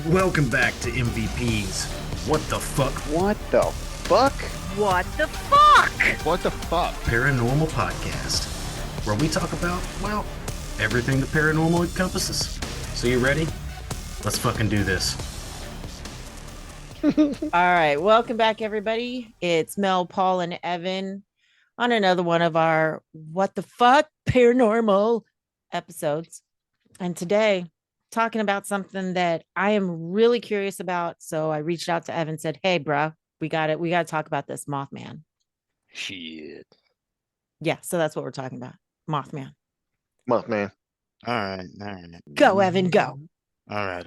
Welcome back to MVPs. What the fuck? What the fuck? What the fuck? What the fuck? Paranormal podcast, where we talk about, well, everything the paranormal encompasses. So you ready? Let's fucking do this. All right, welcome back, everybody. It's Mel, Paul, and Evan on another one of our What the Fuck Paranormal episodes. And today, talking about something that I am really curious about. So I reached out to Evan and said, hey, bro, we got it. We got to talk about this Mothman. Shit. Yeah, so that's what we're talking about. Mothman. Mothman. All right. Go, Evan, go. All right.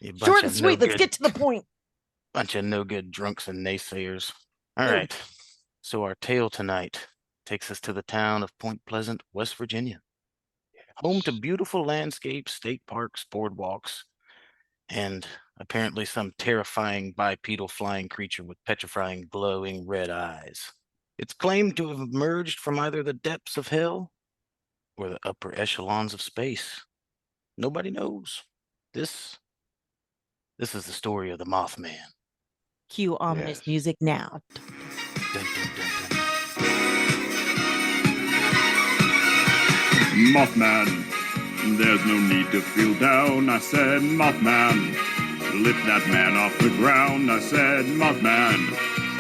You bunch Short and of sweet. no Let's good- get to the point. Bunch of no good drunks and naysayers. All Good. right. So our tale tonight takes us to the town of Point Pleasant, West Virginia. Home to beautiful landscapes, state parks, boardwalks, and apparently some terrifying bipedal flying creature with petrifying, glowing red eyes. It's claimed to have emerged from either the depths of hell or the upper echelons of space. Nobody knows. This is the story of the Mothman. Cue ominous Yes. music now. Dun, dun, dun, dun. Mothman, there's no need to feel down. I said, Mothman, lift that man off the ground. I said, Mothman,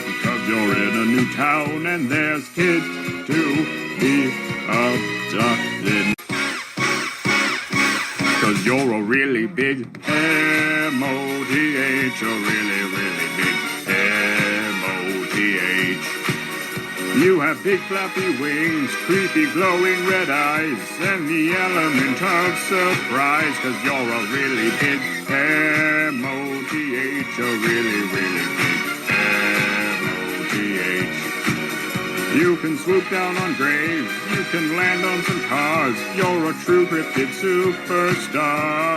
because you're in a new town and there's kids to be abducted. Cause you're a really big M-O-T-H, a really, really big M-O-T-H. You have big flappy wings, creepy glowing red eyes, and the element of surprise. Cause you're a really big M-O-T-H, a really, really big M-O-T-H. You can swoop down on graves, you can land on some cars. You're a true cryptid superstar.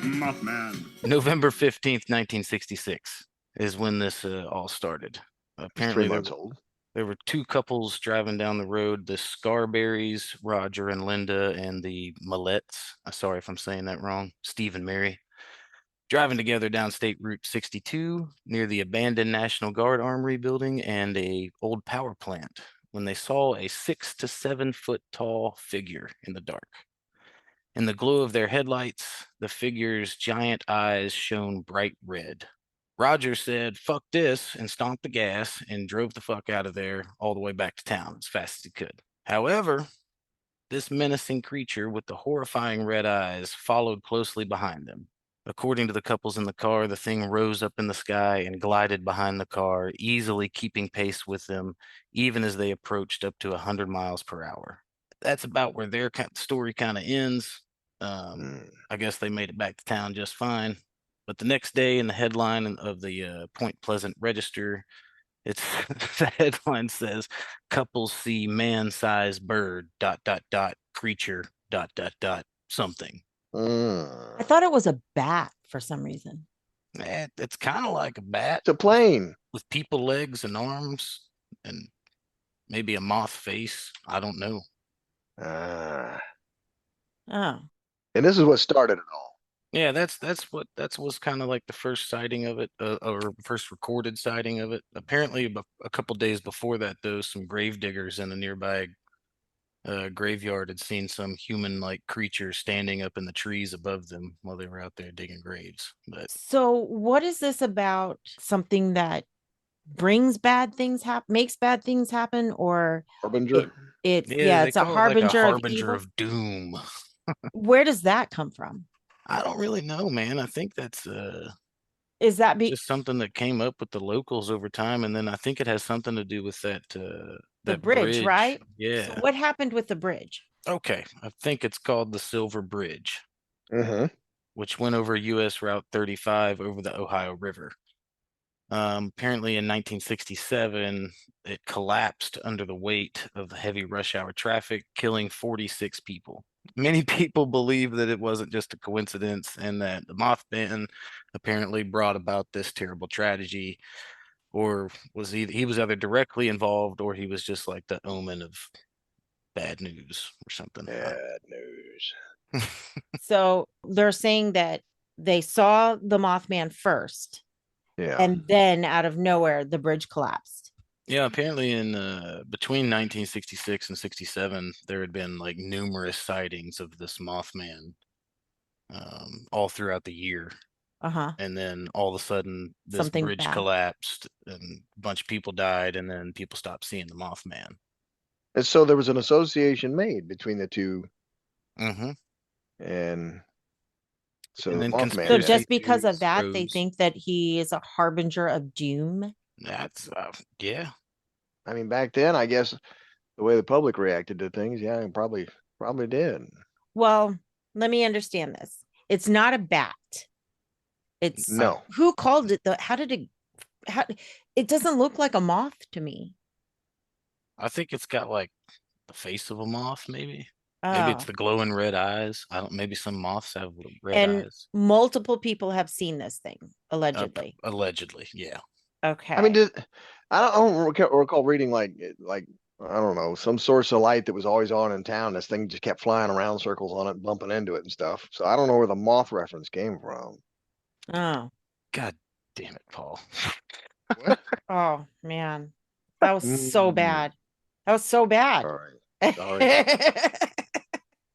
Mothman. November 15th, 1966 is when this all started. Apparently 3 months old. there were two couples driving down the road, the Scarberries, Roger and Linda, and the Millettes. I'm sorry if I'm saying that wrong. Steve and Mary. Driving together down State Route 62 near the abandoned National Guard Armory building and a old power plant when they saw a 6 to 7 foot tall figure in the dark. In the glow of their headlights, the figure's giant eyes shone bright red. Roger said, fuck this, and stomped the gas and drove the fuck out of there all the way back to town as fast as he could. However, this menacing creature with the horrifying red eyes followed closely behind them. According to the couples in the car, the thing rose up in the sky and glided behind the car, easily keeping pace with them, even as they approached up to 100 miles per hour. That's about where their story kind of ends. I guess they made it back to town just fine. But the next day, in the headline of the Point Pleasant Register, it's the headline says, "Couples see man-sized bird ... creature ... something." I thought it was a bat for some reason. It's kind of like a bat It's a plane. with people legs and arms and maybe a moth face. I don't know. Ah. Oh, And this is what started it all. Yeah, that was kind of like the first sighting of it, or first recorded sighting of it. Apparently, a couple days before that, though, some grave diggers in a nearby graveyard had seen some human-like creature standing up in the trees above them while they were out there digging graves. But so what is this about? Something that brings bad things happen, makes bad things happen, or Harbinger. it's yeah, they it's a call it like harbinger, harbinger of evil? of doom. Where does that come from? I don't really know, man. I think that's Is that just something that came up with the locals over time, and then I think it has something to do with that the that bridge, right? So Yeah. what happened with the bridge? Okay, I think it's called the Silver Bridge, Mm-hmm. which went over US Route 35 over the Ohio River. Apparently in 1967, it collapsed under the weight of the heavy rush hour traffic, killing 46 people. Many people believe that it wasn't just a coincidence and that the Mothman apparently brought about this terrible tragedy, or he was either directly involved or he was just like the omen of bad news or something. Bad news. So they're saying that they saw the Mothman first, Yeah. and then out of nowhere, the bridge collapsed. Yeah, apparently in between 1966 and 67, there had been like numerous sightings of this Mothman all throughout the year. Uh-huh. And then all of a sudden, this Something bridge bad. collapsed and a bunch of people died, and then people stopped seeing the Mothman. And so there was an association made between the two, Mm-hmm. and so And the then So Mothman. just because of theories that, they rose. think that he is a harbinger of doom. That's yeah. I mean, back then, I guess the way the public reacted to things, yeah, probably did. Well, let me understand this. It's not a bat. It's No, who called it how it doesn't look like a moth to me. I think it's got like the face of a moth, maybe. Oh. Maybe it's the glowing red eyes. I don't. Maybe some moths have red And eyes. multiple people have seen this thing, allegedly. Allegedly, yeah. Okay. I mean, I don't recall reading like I don't know, some source of light that was always on in town. This thing just kept flying around circles on it, bumping into it and stuff. So I don't know where the moth reference came from. Oh. God damn it, Paul. What? Oh man. That was so Mm. bad. That was so bad. Sorry. Sorry.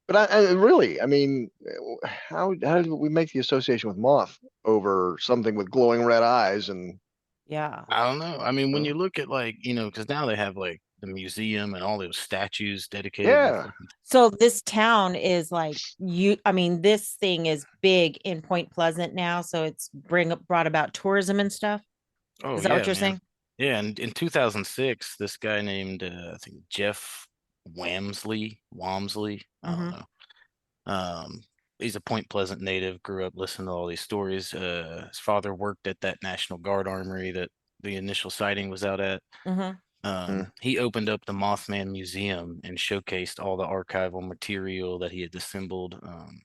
But I really, I mean, how did we make the association with moth over something with glowing red eyes and Yeah. I don't know. I mean, when Oh. you look at like, because now they have like the museum and all those statues dedicated Yeah. to So this town is like I mean, this thing is big in Point Pleasant now. So it's brought about tourism and stuff. Oh Is that what yeah, you're man. saying? Yeah, and in 2006, this guy named I think Jeff Wamsley, I don't know. He's a Point Pleasant native, grew up listening to all these stories. His father worked at that National Guard armory that the initial sighting was out at. He opened up the Mothman Museum and showcased all the archival material that he had assembled.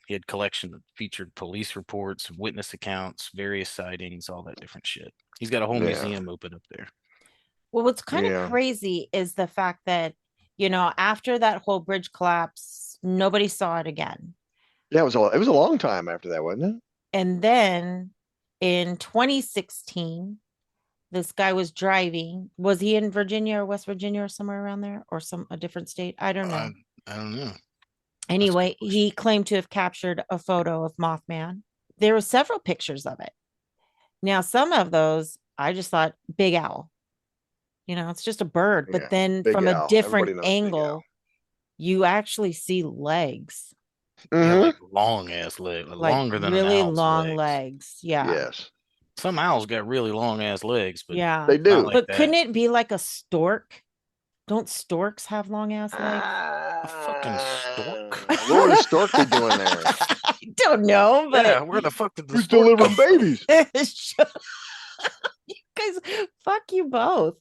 He had collection that featured police reports, witness accounts, various sightings, all that different shit. He's got a whole Yeah. museum open up there. Well, what's kind of Yeah. crazy is the fact that, after that whole bridge collapse, nobody saw it again. Yeah, it was a long time after that, wasn't it? And then in 2016, this guy was driving. Was he in Virginia or West Virginia or somewhere around there, or a different state? I don't know. I don't know. Anyway, he claimed to have captured a photo of Mothman. There were several pictures of it. Now, some of those, I just thought big owl. It's just a bird. Yeah, But then Big from Al. a different Everybody knows Big angle, you actually see legs, Yeah, Al. like long ass leg, like longer than an really owl's long legs. legs. Yeah. Yes, Some owls got really long ass legs, but Yeah. they do. not like But that. couldn't it be like a stork? Don't storks have long ass legs? A fucking stork. What would a stork be doing there? I don't know, but Yeah, where the fuck did the Who's stork delivering come from? babies? You guys, fuck you both.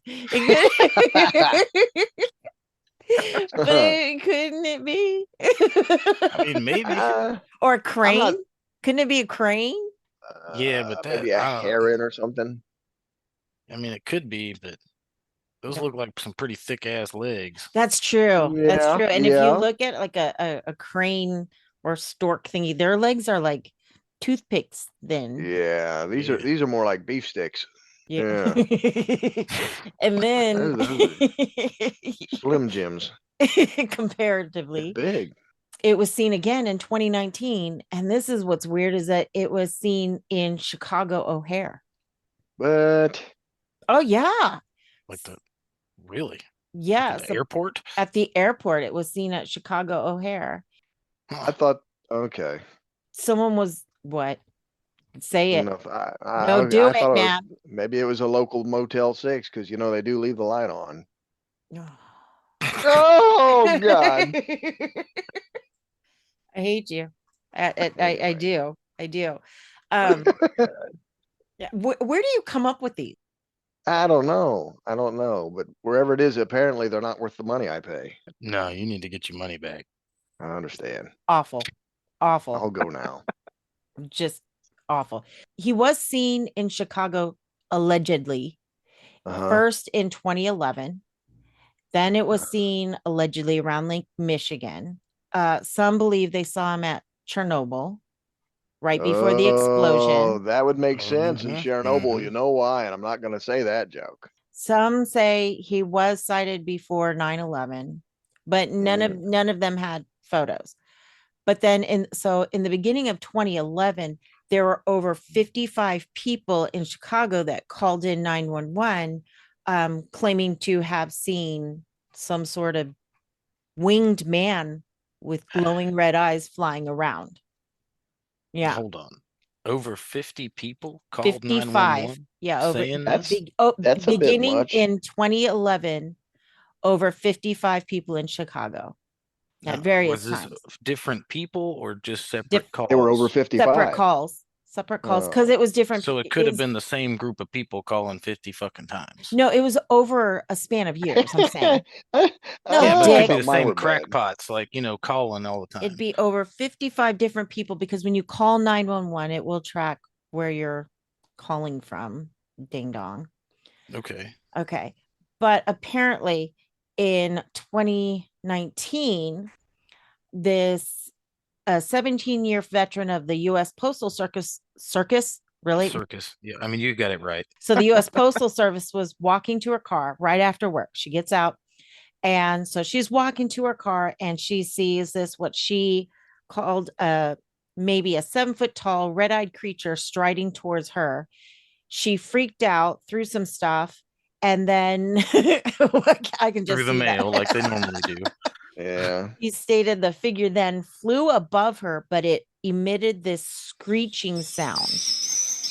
But couldn't it be? I mean, maybe. Or a crane? not- Couldn't it be a crane? Yeah, but maybe a heron or something. I mean, it could be, but those look like some pretty thick ass legs. That's true. That's Yeah, true. And if you yeah. look at like a crane or stork thingy, their legs are like toothpicks thin. Yeah, these are more like beef sticks. Yeah. And then Slim Jims. comparatively, Big. it was seen again in 2019. And this is what's weird is that it was seen in Chicago O'Hare. But Oh, yeah. Like really? Yeah. Like at the airport? At the airport, it was seen at Chicago O'Hare. I thought, okay. Someone was what? Say it. No, Do I it, thought man. maybe it was a local Motel 6 because they do leave the light on. Oh God! I hate you. I Anyway. do. I do. Yeah. Where do you come up with these? I don't know. But wherever it is, apparently they're not worth the money I pay. No, you need to get your money back. I understand. Awful. I'll go now. Just awful. He was seen in Chicago allegedly first in 2011. Then it was seen allegedly around Lake Michigan. Some believe they saw him at Chernobyl right before the Oh, explosion. that would make sense in Mhm, Chernobyl. mhm. You know why? And I'm not going to say that joke. Some say he was sighted before 9/11, but none of them had photos. But then in the beginning of 2011, there were over 55 people in Chicago that called in 911, claiming to have seen some sort of winged man with glowing red eyes flying around. Yeah, Hold on. Over 50 people called 55. 911 Yeah, over saying this? That's a bit beginning much. in 2011, over 55 people in Chicago at Now, various was this times. different people or just separate Diff- They were over calls? 55. Separate calls, because Oh. it was different. So it could have been the same group of people calling 50 fucking times. No, it was over a span of years, I'm saying. I No, Yeah, don't but know. it I could be dick. the thought mine same were bad. crackpots, like, calling all the time. It'd be over 55 different people, because when you call 911, it will track where you're calling from. Ding dong. Okay. Okay. But apparently in 2019, this 17-year veteran of the U.S. Postal Circus, really? Circus. Yeah, I mean, you got it right. So the U.S. Postal Service was walking to her car right after work. She gets out. And so she's walking to her car and she sees this, what she called maybe a 7-foot tall red-eyed creature striding towards her. She freaked out, threw some stuff, and then I can Through just the see mail, that. like they normally do. Yeah. He stated the figure then flew above her, but it emitted this screeching sound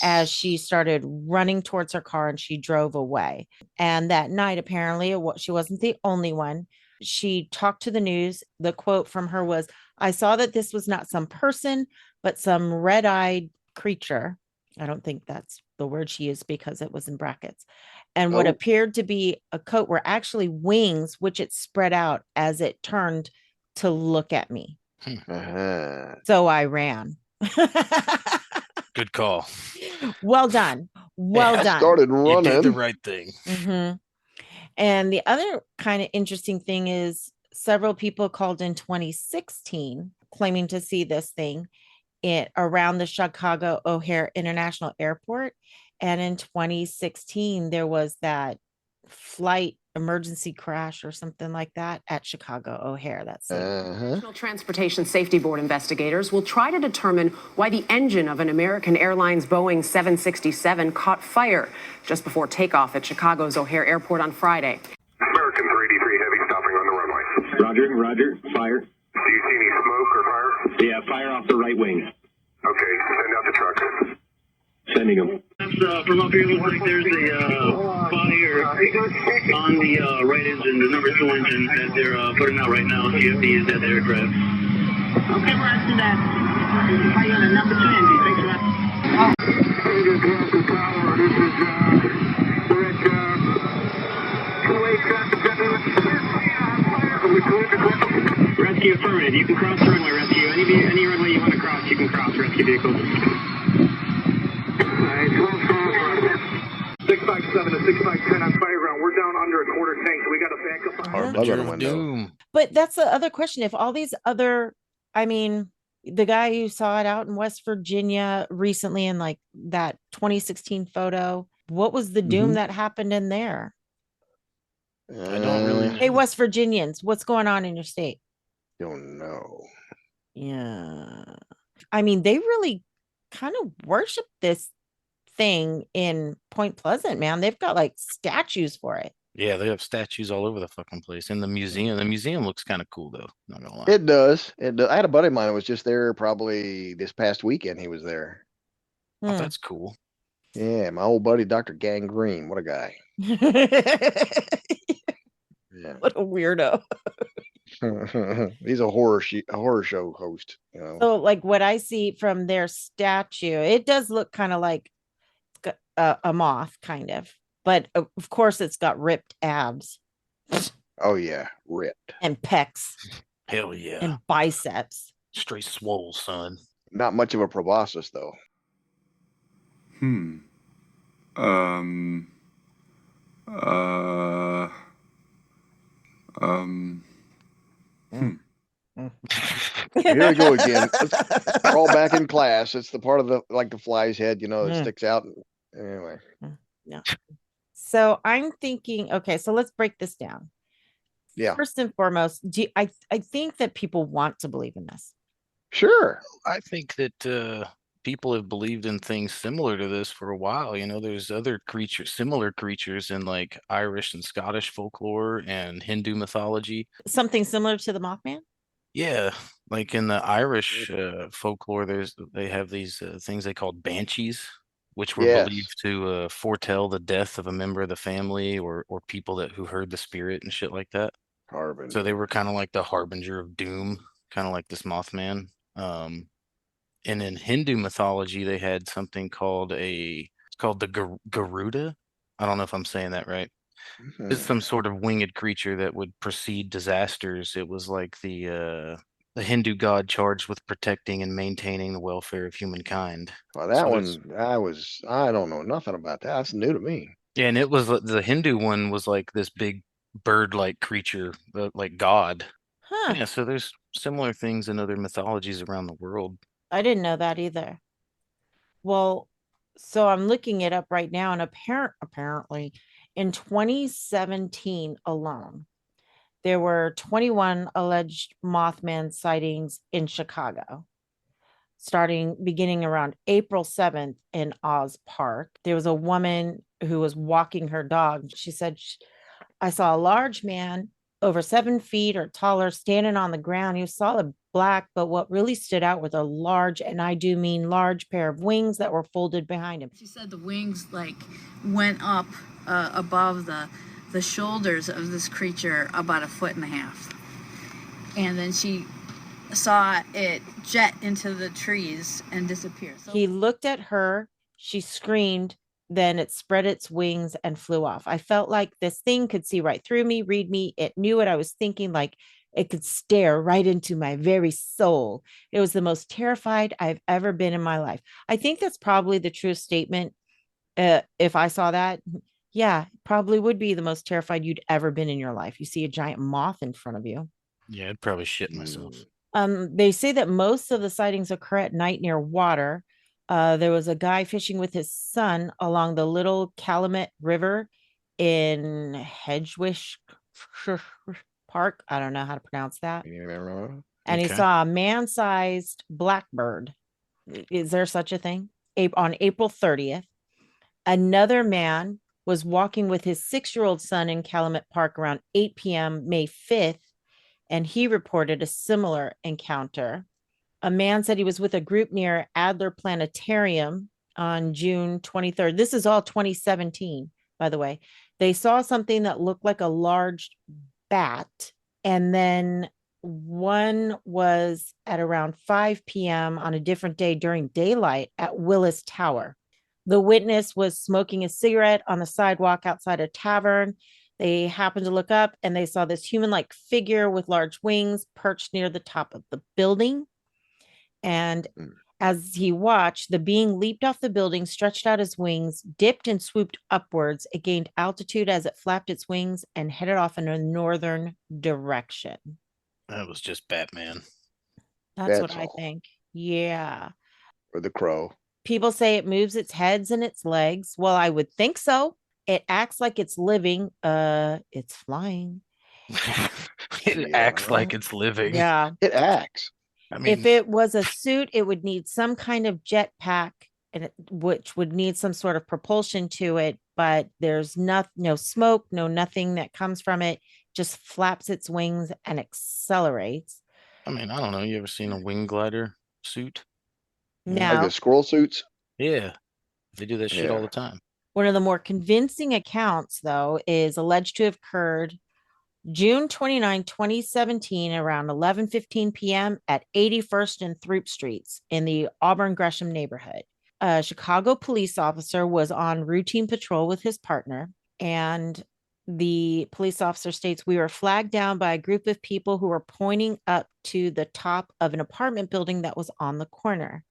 as she started running towards her car and she drove away. And that night, apparently, she wasn't the only one. She talked to the news. The quote from her was, "I saw that this was not some person, but some red-eyed creature." I don't think that's the word she used because it was in brackets. And what Oh. appeared to be a coat were actually wings, which it spread out as it turned to look at me. Uh-huh. So I ran. Good call. Well done. Well I done. started You did the running. right thing. Mm-hmm. And the other kind of interesting thing is several people called in 2016 claiming to see this thing around the Chicago O'Hare International Airport. And in 2016, there was that flight emergency crash or something like that at Chicago O'Hare. That's Uh-huh. Transportation Safety Board investigators will try to determine why the engine of an American Airlines Boeing 767 caught fire just before takeoff at Chicago's O'Hare Airport on Friday. American 383 Heavy stopping on the runway. Roger, fire. Do you see any smoke or fire? Yeah, fire off the right wing. Okay, send out the trucks. Sending them. From up here, looks like there's a fire on the right engine, the number 2 engine that they're putting out right now. So you have to use that aircraft. Okay, we're after that. Fire on the number 2 engine. Thanks a lot. This is we're at 2-way traffic. Rescue affirmative. You can cross the runway, rescue. Any runway you want to cross, you can cross, rescue vehicle. 657 to 6510 on Fireground. We're down under a quarter tank, so we got to back up. Harbinger on the of window. doom. But that's the other question. If all these other, I mean, the guy who saw it out in West Virginia recently in like that 2016 photo, what was the doom that happened in there? I don't really know. Hey, West Virginians, what's going on in your state? Don't know. Yeah. I mean, they really kind of worship this thing in Point Pleasant, man. They've got like statues for it. Yeah, they have statues all over the fucking place. In the museum. The museum looks kind of cool, though. Not gonna lie. It does. It does. I had a buddy of mine who was just there probably this past weekend. He was there. Oh, Hmm. that's cool. Yeah, my old buddy, Dr. Gangrene. What a guy. Yeah. What a weirdo. He's a horror show host. You know. So, like what I see from their statue, it does look kind of like a moth, kind of. But of course, it's got ripped abs Oh yeah, ripped. and pecs Hell yeah. and biceps. Straight swole, son. Not much of a proboscis though. Here we go again. We're all back in class. It's the part of the the fly's head, that Mm. sticks out. Anyway, No. So I'm thinking, okay, so let's break this down. yeah, First and foremost, I think that people want to believe in this. sure. I think that people have believed in things similar to this for a while. There's other creatures, similar creatures in like Irish and Scottish folklore and Hindu mythology. Something similar to the Mothman? Yeah, like in the Irish folklore, they have these things they called banshees, which were Yes. believed to foretell the death of a member of the family or people who heard the spirit and shit like that. Harbinger. So they were kind of like the harbinger of doom, kind of like this Mothman. And in Hindu mythology, they had something called it's called the Garuda. I don't know if I'm saying that right. It's some sort of winged creature that would precede disasters. It was like the Hindu god charged with protecting and maintaining the welfare of humankind. Well, that So one, I don't know nothing about that. That's new to me. yeah, and it was the Hindu one was like this big bird-like creature, like god. Huh. Yeah, so there's similar things in other mythologies around the world. I didn't know that either. Well, so I'm looking it up right now, and apparently in 2017 alone, there were 21 alleged Mothman sightings in Chicago, beginning around April 7th in Oz Park. There was a woman who was walking her dog. She said, I saw a large man over 7 feet or taller standing on the ground. He was solid black, but what really stood out was a large, and I do mean large, pair of wings that were folded behind him. She said the wings went up above the shoulders of this creature about 1.5 feet. And then she saw it jet into the trees and disappear. So he looked at her, she screamed, then it spread its wings and flew off. I felt like this thing could see right through me, read me. It knew what I was thinking, like it could stare right into my very soul. It was the most terrified I've ever been in my life. I think that's probably the truest statement. If I saw that, yeah, probably would be the most terrified you'd ever been in your life. You see a giant moth in front of you. Yeah, I'd probably shit myself. They say that most of the sightings occur at night near water. There was a guy fishing with his son along the Little Calumet River in Hedgewish Park. I don't know how to pronounce that. And he Okay. saw a man-sized blackbird. Is there such a thing? On April 30th, another man was walking with his 6-year-old son in Calumet Park around 8 p.m. May 5th, and he reported a similar encounter. A man said he was with a group near Adler Planetarium on June 23rd. This is all 2017, by the way. They saw something that looked like a large bat. And then one was at around 5 p.m. on a different day during daylight at Willis Tower. The witness was smoking a cigarette on the sidewalk outside a tavern. They happened to look up and they saw this human-like figure with large wings perched near the top of the building. And as he watched, the being leaped off the building, stretched out his wings, dipped and swooped upwards. It gained altitude as it flapped its wings and headed off in a northern direction. That was just Batman. That's what I think. Yeah. Or the crow. People say it moves its heads and its legs. Well, I would think so. It acts like it's living. It's flying. It acts like it's living. Yeah. It acts. I mean, If it was a suit, it would need some kind of jetpack, which would need some sort of propulsion to it. But there's no smoke, nothing that comes from it. Just flaps its wings and accelerates. I mean, I don't know. You ever seen a wing glider suit? Now, Like the squirrel suits. Yeah, they do that shit all Yeah. the time. one of the more convincing accounts, though, is alleged to have occurred June 29, 2017, around 11:15 p.m. at 81st and Throop Streets in the Auburn Gresham neighborhood. A Chicago police officer was on routine patrol with his partner, and the police officer states, "We were flagged down by a group of people who were pointing up to the top of an apartment building that was on the corner.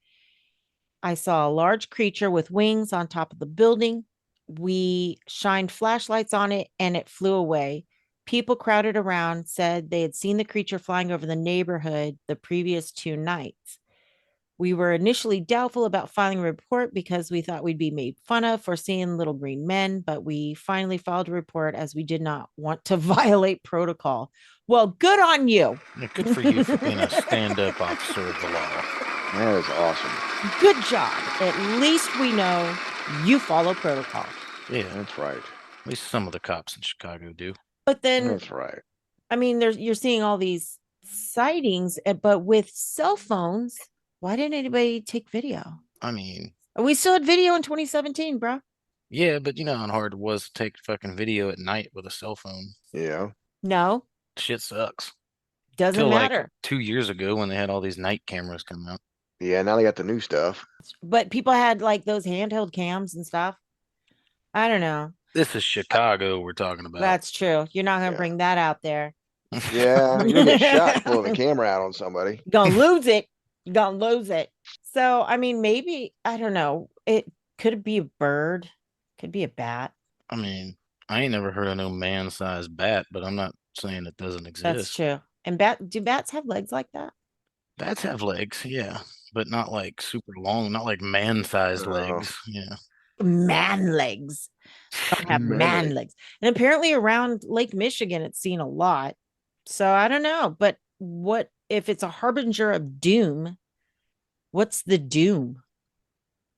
I saw a large creature with wings on top of the building. We shined flashlights on it and it flew away. People crowded around, said they had seen the creature flying over the neighborhood the previous 2 nights. We were initially doubtful about filing a report because we thought we'd be made fun of for seeing little green men, but we finally filed a report as we did not want to violate protocol. Well, good on you. Yeah, good for you for being a stand-up officer of the law. That is awesome. Good job. At least we know you follow protocol. Yeah, That's right. at least some of the cops in Chicago do. But then, That's right. I mean, you're seeing all these sightings, but with cell phones, why didn't anybody take video? I mean, We still had video in 2017, bro. yeah, but you know how hard it was to take fucking video at night with a cell phone. Yeah. No, Shit sucks. doesn't Till like matter. 2 years ago when they had all these night cameras come out. Yeah. Now they got the new stuff. But people had like those handheld cams and stuff. I don't know. This is Chicago we're talking about. That's true. You're not gonna Yeah. bring that out there. Yeah. You're gonna get shot pulling the camera out on somebody. Gonna lose it. Gonna lose it. So I mean, maybe I don't know. It could be a bird, could be a bat. I mean, I ain't never heard of no man-sized bat, but I'm not saying it doesn't exist. That's true. And do bats have legs like that? Bats have legs, yeah, but not like super long, not like man-sized No. legs. Yeah. Man legs. Don't have Man man legs. legs. And apparently around Lake Michigan, it's seen a lot. So I don't know. But what if it's a harbinger of doom? What's the doom?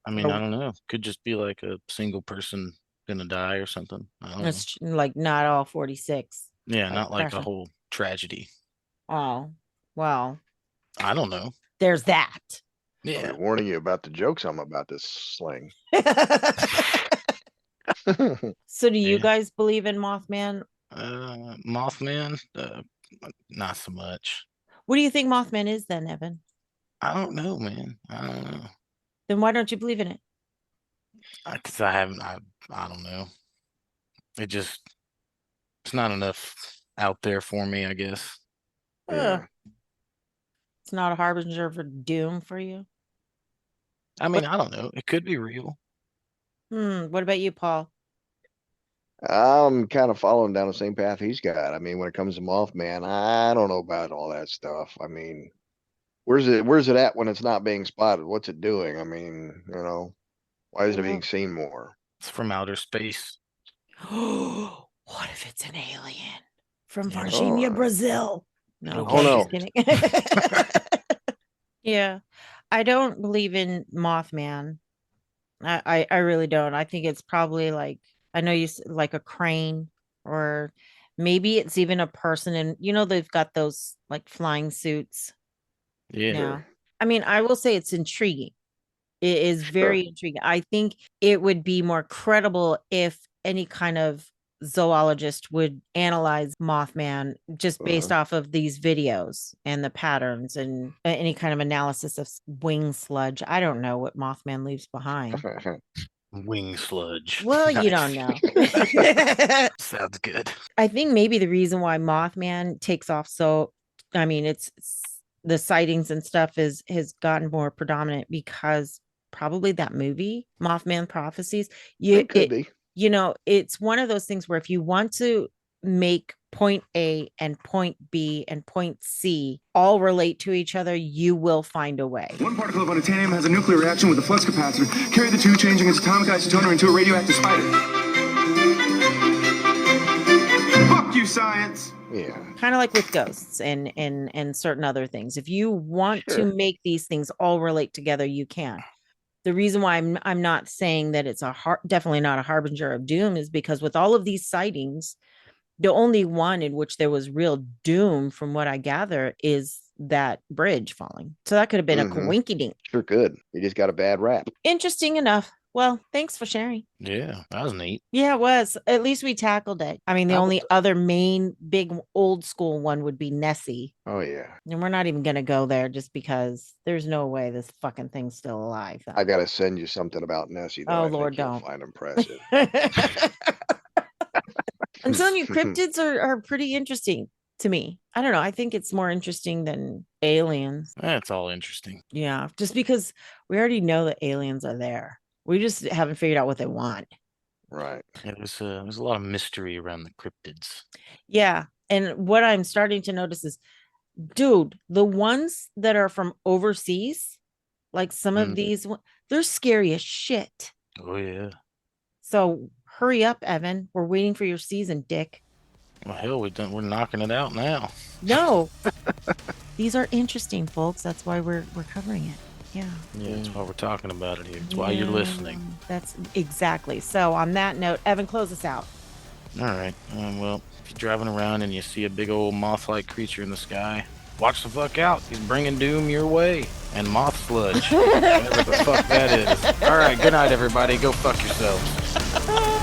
I mean, Oh. I don't know. Could just be like a single person gonna die or something. I don't know. It's like not all 46. Yeah, like not like a Russia. whole tragedy. Oh, well, I don't know. there's that. I'll Yeah. be warning you about the jokes I'm about to sling. So do you Yeah. guys believe in Mothman? Mothman, not so much. What do you think Mothman is then, Evan? I don't know, man. I don't know. Then why don't you believe in it? Because I haven't. I don't know. It's not enough out there for me, I guess. Yeah. It's not a harbinger for doom for you. I mean, I don't know. It could be real. What about you, Paul? I'm kind of following down the same path he's got. I mean, when it comes to Mothman, I don't know about all that stuff. I mean, where's it at when it's not being spotted? What's it doing? I mean, why isn't it being seen more? It's from outer space. What if it's an alien from Yeah. Virginia, Oh. Brazil? No, Oh, okay, no. just kidding. Yeah, I don't believe in Mothman. I really don't. I think it's probably like, I know like a crane, or maybe it's even a person, and they've got those like flying suits. Yeah. Now, I mean, I will say it's intriguing. It is very intriguing. I think it would be more credible if any kind of zoologist would analyze Mothman just based off of these videos and the patterns and any kind of analysis of wing sludge. I don't know what Mothman leaves behind. Wing sludge. Well, you don't know. Sounds good. I think maybe the reason why Mothman takes off I mean, it's the sightings and stuff has gotten more predominant because probably that movie, Mothman Prophecies. It could be. It's one of those things where if you want to make point A and point B and point C all relate to each other, you will find a way. One particle of unobtainium has a nuclear reaction with a flux capacitor. Carry the two, changing its atomic isotoner into a radioactive spider. Fuck you, science! Yeah. Kind of like with ghosts and certain other things. If you want to make these things all relate together, you can. The reason why I'm not saying that it's definitely not a harbinger of doom is because with all of these sightings, the only one in which there was real doom, from what I gather, is that bridge falling. So that could have been a coinkydink. Sure could. You just got a bad rap. Interesting enough. Well, thanks for sharing. Yeah, that was neat. Yeah, it was. At least we tackled it. I mean, the only other main big old school one would be Nessie. Oh, yeah. And we're not even going to go there just because there's no way this fucking thing's still alive. I got to send you something about Nessie, though. Oh, I think Lord, you'll don't. find impressive. I'm telling you, cryptids are pretty interesting to me. I don't know. I think it's more interesting than aliens. That's all interesting. Yeah, just because we already know that aliens are there. We just haven't figured out what they want. Right. There's a lot of mystery around the cryptids. Yeah. And what I'm starting to notice is, dude, the ones that are from overseas, like some of these, they're scary as shit. Oh yeah. So hurry up, Evan. We're waiting for your season, dick. Well, hell, we're knocking it out now. No. These are interesting, folks. That's why we're covering it. Yeah. Yeah, that's why we're talking about it here. That's why you're listening. That's exactly. So on that note, Evan, close us out. All right. Well, if you're driving around and you see a big old moth-like creature in the sky, watch the fuck out. He's bringing doom your way. And moth sludge. Whatever the fuck that is. All right. Good night, everybody. Go fuck yourselves.